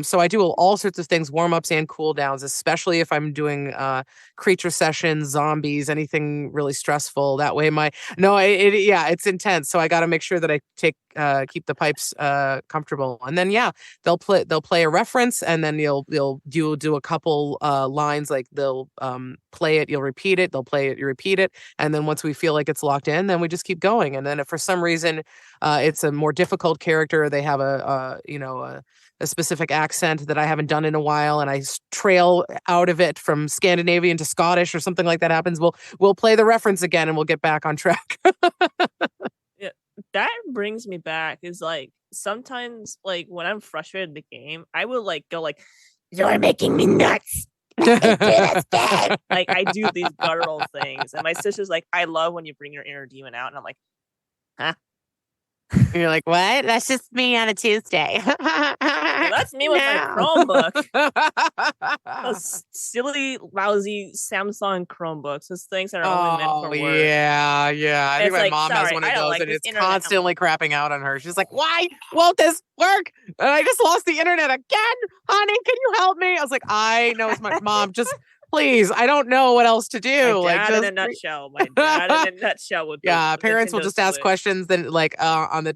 So I do all sorts of things, warm ups and cool downs, especially if I'm doing creature sessions, zombies, anything really stressful. That way, it's intense. So I got to make sure that I keep the pipes comfortable, and then they'll play a reference, and then you'll do a couple lines, like they'll play it, you'll repeat it, they'll play it, you repeat it, and then once we feel like it's locked in, then we just keep going. And then if for some reason it's a more difficult character, they have a specific accent that I haven't done in a while, and I trail out of it from Scandinavian to Scottish or something like that happens, we'll play the reference again and we'll get back on track. Yeah, that brings me back. Is like sometimes, like when I'm frustrated in the game, I will like go like, "You're making me nuts." Like I do these guttural things, and my sister's like, "I love when you bring your inner demon out," and I'm like, "Huh?" And you're like, what? That's just me on a Tuesday. Well, that's me with my Chromebook. Those silly, lousy Samsung Chromebooks. Those things that are only meant for work. Yeah. I think It's my like, mom has sorry, one I of don't those, like and this it's internet. I'm constantly crapping out on her. She's like, why won't this work? And I just lost the internet again. Honey, can you help me? I was like, I know it's my mom. Just please, I don't know what else to do. My dad in a just nutshell. My dad in a nutshell with the yeah, parents will Nintendo just ask Switch. questions then like on the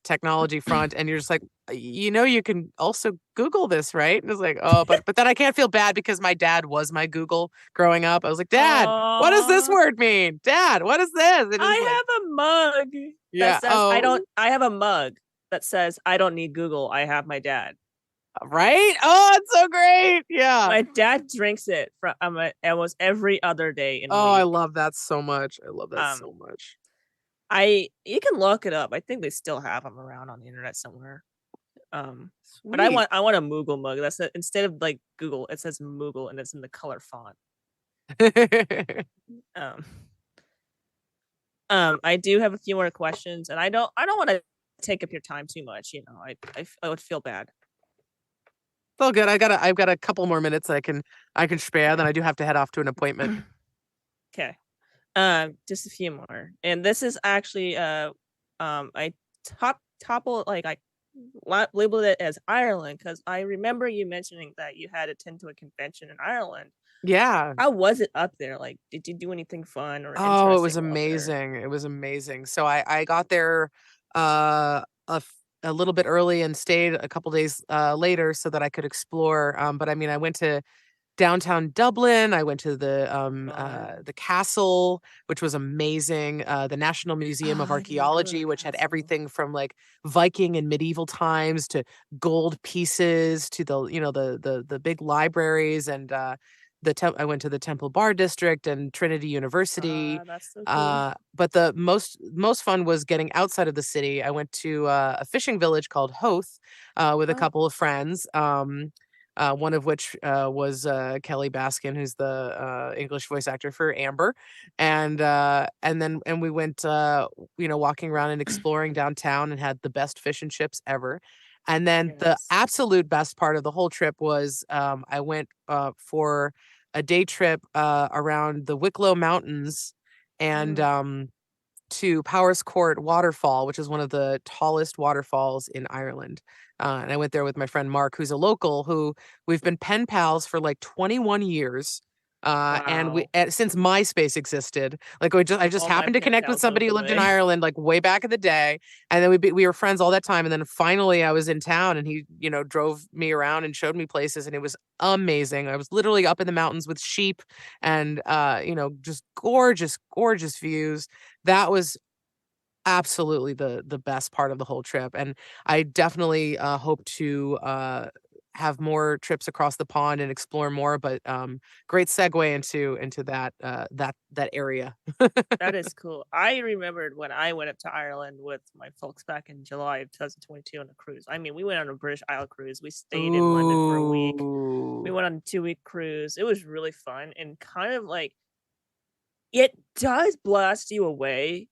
technology front, and you're just like, you can also Google this, right? And it's like, oh, but then I can't feel bad because my dad was my Google growing up. I was like, Dad, what does this word mean? Dad, what is this? And I have a mug that says I have a mug that says I don't need Google. I have my dad. Right? Oh, it's so great. Yeah. My dad drinks it from almost every other day in a I week. love that so much. I love that so much. You can look it up. I think they still have them around on the internet somewhere. But I want a Moogle mug. That's instead of like Google, it says Moogle and it's in the color font. I do have a few more questions, and I don't want to take up your time too much. You know, I would feel bad. It's all good. I've got a couple more minutes I can spare. Then I do have to head off to an appointment. Okay. Just a few more, and this is actually I labeled it as Ireland because I remember you mentioning that you had attended to a convention in Ireland. Yeah. How was it up there? Like, did you do anything fun or interesting? Oh, it was amazing. It was amazing. So I got there a little bit early and stayed a couple days later so that I could explore. But I mean, I went to downtown Dublin. I went to the castle, which was amazing. The National Museum of Archaeology, which had everything from like Viking and medieval times to gold pieces to the big libraries, and I went to the Temple Bar District and Trinity University. That's so cool. But the most fun was getting outside of the city. I went to a fishing village called Hoth with a couple of friends. One of which was Kelly Baskin, who's the English voice actor for Amber, and we went walking around and exploring downtown and had the best fish and chips ever. And then the absolute best part of the whole trip was I went for a day trip around the Wicklow Mountains and to Powers Court Waterfall, which is one of the tallest waterfalls in Ireland. And I went there with my friend Mark, who's a local, who we've been pen pals for like 21 years. And since MySpace existed, like I just happened to connect with somebody who lived in Ireland like way back in the day, and then we were friends all that time. And then finally, I was in town, and he drove me around and showed me places, and it was amazing. I was literally up in the mountains with sheep, and just gorgeous views. That was absolutely the best part of the whole trip, and I definitely hope to have more trips across the pond and explore more. But great segue into that area. That is cool. I remembered when I went up to Ireland with my folks back in July of 2022 on a cruise. I mean, we went on a British Isle cruise. We stayed in London for a week. We went on a 2-week cruise. It was really fun, and kind of like it does blast you away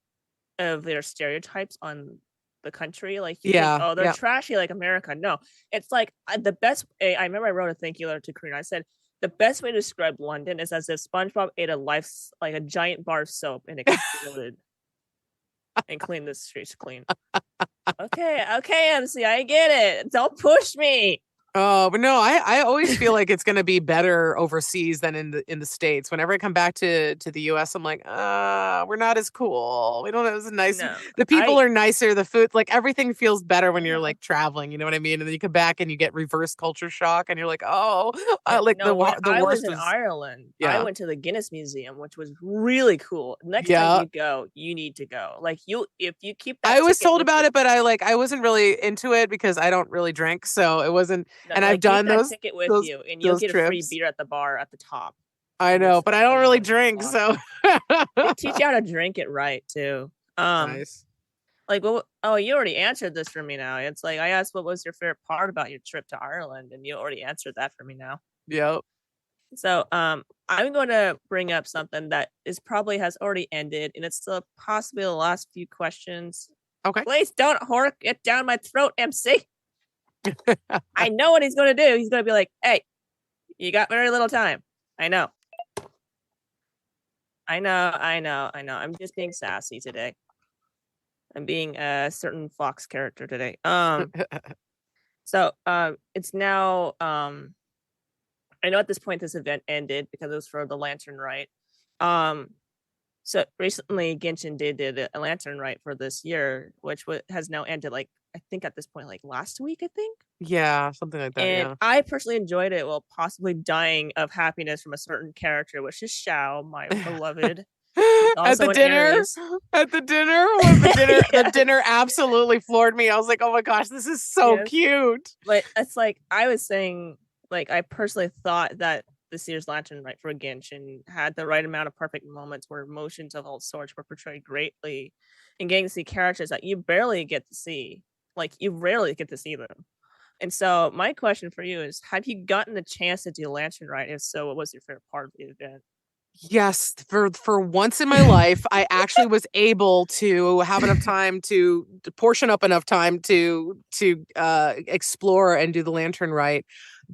of their stereotypes on the country. Like you think, oh, they're trashy like America. No, it's like the best. I remember I wrote a thank you letter to Karina. I said The best way to describe London is as if SpongeBob ate a giant bar of soap and exploded and cleaned the streets clean. Okay, MC, I get it. Don't push me. Oh, but no, I always feel like it's gonna be better overseas than in the States. Whenever I come back to the US, I'm like, we're not as cool. We don't have as nice. No, the people are nicer. The food, like everything feels better when you're like traveling. You know what I mean? And then you come back and you get reverse culture shock, and you're like, like no, when the I worst was in Ireland, Yeah. I went to the Guinness Museum, which was really cool. Next Yeah. time you go, you need to go. Like if you keep that I was ticket told with about you- it, but I wasn't really into it because I don't really drink, so it wasn't. No, and like, I've done keep that those ticket with those, you, and you'll those get a free trips. beer at the bar at the top. I know, but I don't really drink, so They teach you how to drink it right too. Nice. Like, well, oh, you already answered this for me now. It's like I asked, what was your favorite part about your trip to Ireland, and you already answered that for me now. Yep. So, I'm going to bring up something that probably has already ended, and it's still possibly the last few questions. Okay. Please don't hork it down my throat, MC. I know what he's going to do. He's going to be like, "Hey, you got very little time." I know. I'm just being sassy today. I'm being a certain Fox character today. So it's now I know at this point this event ended because it was for the Lantern Rite. So recently Genshin did a Lantern Rite for this year, which has now ended. Like I think at this point, like last week, I think. Yeah, something like that. And Yeah. I personally enjoyed it while possibly dying of happiness from a certain character, which is Xiao, my beloved. At Also the an dinner, Aries. the dinner absolutely floored me. I was like, "Oh my gosh, this is so Yes. cute!" But it's like I was saying, like I personally thought that this year's Lantern Rite for Genshin had the right amount of perfect moments where emotions of all sorts were portrayed greatly, and getting to see characters that you barely get to see, like you rarely get to see them. And so my question for you is: have you gotten the chance to do Lantern Rite? If so, what was your favorite part of the event? Yes, for once in my life, I actually was able to have enough time to portion up enough time to explore and do the Lantern Rite.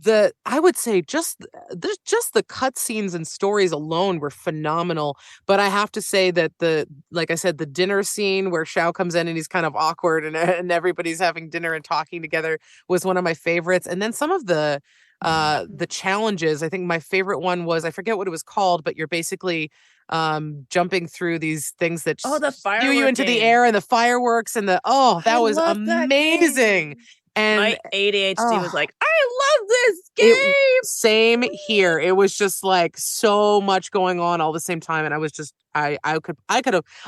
I would say just the cutscenes and stories alone were phenomenal. But I have to say that like I said, the dinner scene where Xiao comes in and he's kind of awkward and everybody's having dinner and talking together was one of my favorites. And then some of the challenges, I think my favorite one was, I forget what it was called, but you're basically jumping through these things that the spew you into the fireworking. air and the fireworks and that was love that amazing. And my ADHD was like, I love this game. Same here. It was just like so much going on all the same time, and I was just I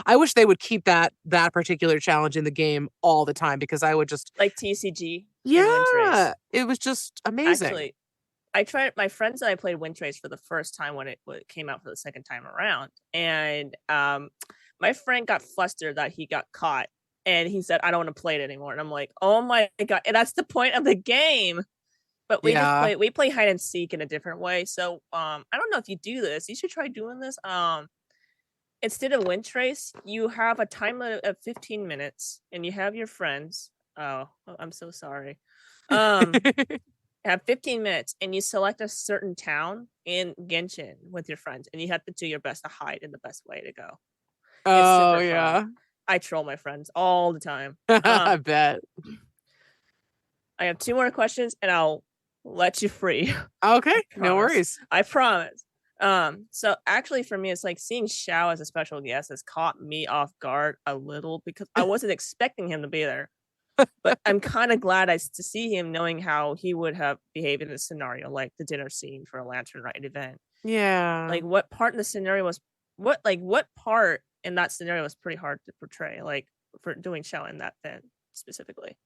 wish they would keep that particular challenge in the game all the time, because I would just like TCG. Yeah, it was just amazing. Actually, I tried. My friends and I played Wind Trace for the first time when it came out for the second time around, and my friend got flustered that he got caught, and he said, "I don't want to play it anymore." And I'm like, "Oh my god!" And that's the point of the game. But we play hide and seek in a different way. So I don't know if you do this. You should try doing this. Instead of Wind Trace, you have a time limit of 15 minutes, and you have your friends. Oh, I'm so sorry. Have 15 minutes, and you select a certain town in Genshin with your friends, and you have to do your best to hide in the best way to go. Oh, super yeah. fun. I troll my friends all the time. I bet. I have 2 more questions, and I'll let you free. Okay, no worries. I promise. So actually for me, it's like seeing Xiao as a special guest has caught me off guard a little, because I wasn't expecting him to be there. But I'm kind of glad to see him, knowing how he would have behaved in a scenario like the dinner scene for a Lantern Rite event. Yeah. Like what part in the scenario was what part in that scenario was pretty hard to portray, like for doing Xiao in that event specifically?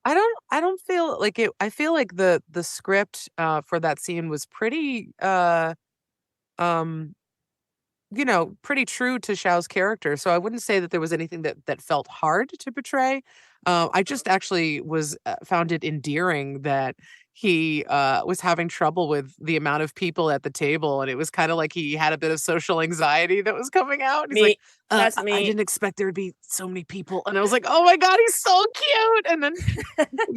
I don't feel like it. I feel like the script for that scene was pretty pretty true to Xiao's character. So I wouldn't say that there was anything that felt hard to portray. I just actually found it endearing that he was having trouble with the amount of people at the table, and it was kind of like he had a bit of social anxiety that was coming out. He's like, That's I me. didn't expect there to be so many people, and I was like, oh my god, he's so cute. And then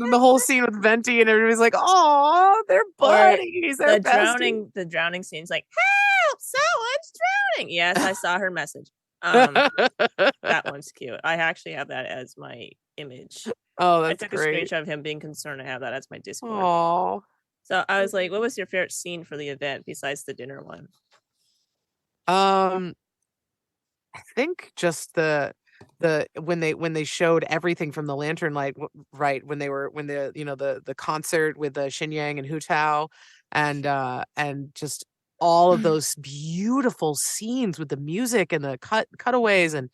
the whole scene with Venti, and everybody's like, oh, they're buddies. They're besties. The drowning scene's like, help, someone's drowning. Yes, I saw her message. That one's cute. I actually have that as my image. Oh, I that's took great. a screenshot of him being concerned. I have that as my Discord. Aww. So I was like, what was your favorite scene for the event besides the dinner one? I think just the when they showed everything from the lantern light, right, when the concert with the Shenyang and Hu Tao, and just all of those beautiful scenes with the music and the cutaways, and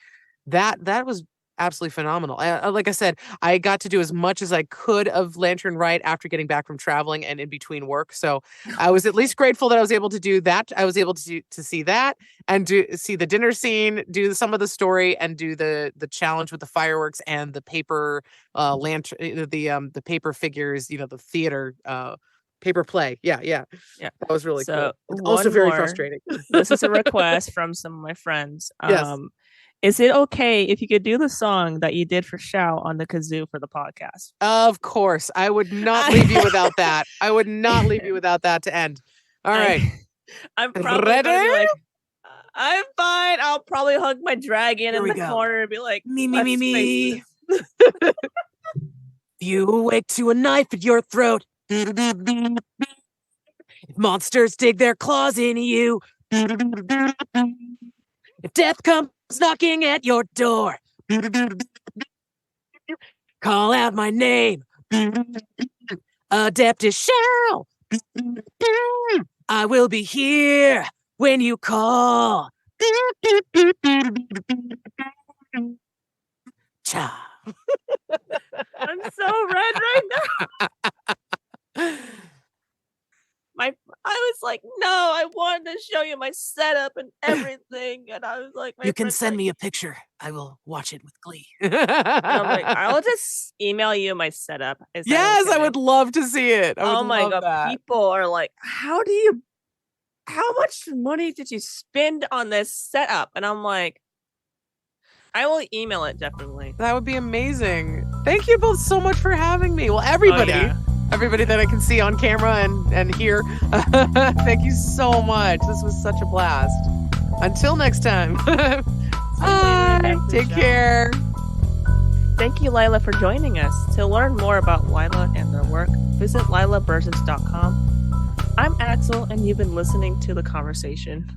that was absolutely phenomenal. Like I said, I got to do as much as I could of Lantern Rite after getting back from traveling and in between work. So I was at least grateful that I was able to do that. I was able to see that and see the dinner scene, do some of the story, and do the challenge with the fireworks and the paper lantern, the paper figures, the theater paper play. Yeah. That was really cool. It's also very frustrating. This is a request from some of my friends. Yes. Is it okay if you could do the song that you did for Xiao on the kazoo for the podcast? Of course. I would not leave you without that. I would not leave you without that to end. All right. I'm probably ready. Gonna be like, I'm fine. I'll probably hug my dragon Here in we the go. corner and be like, Me. You awake to a knife at your throat. Monsters dig their claws into you. If death comes knocking at your door, call out my name. Adeptus Shao. I will be here when you call. Cha. I'm so red right now. I was like, no, I wanted to show you my setup and everything. And I was like, You can send me a picture. I will watch it with glee. And I'm like, I'll just email you my setup. Is that Yes, okay? I would love to see it. Oh my god, that. people are like, how much money did you spend on this setup? And I'm like, I will email it definitely. That would be amazing. Thank you both so much for having me. Well, everybody. Oh, yeah. Everybody that I can see on camera and hear. Thank you so much. This was such a blast. Until next time. Bye. Take care. Thank you, Lila, for joining us. To learn more about Lila and their work, visit lilaburgess.com. I'm Axel, and you've been listening to The Conversation.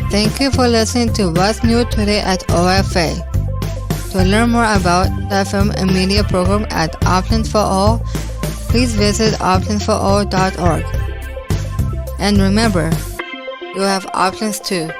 Thank you for listening to What's New Today at OFA. To learn more about the film and media program at Options for All, please visit optionsforall.org. And remember, you have options too.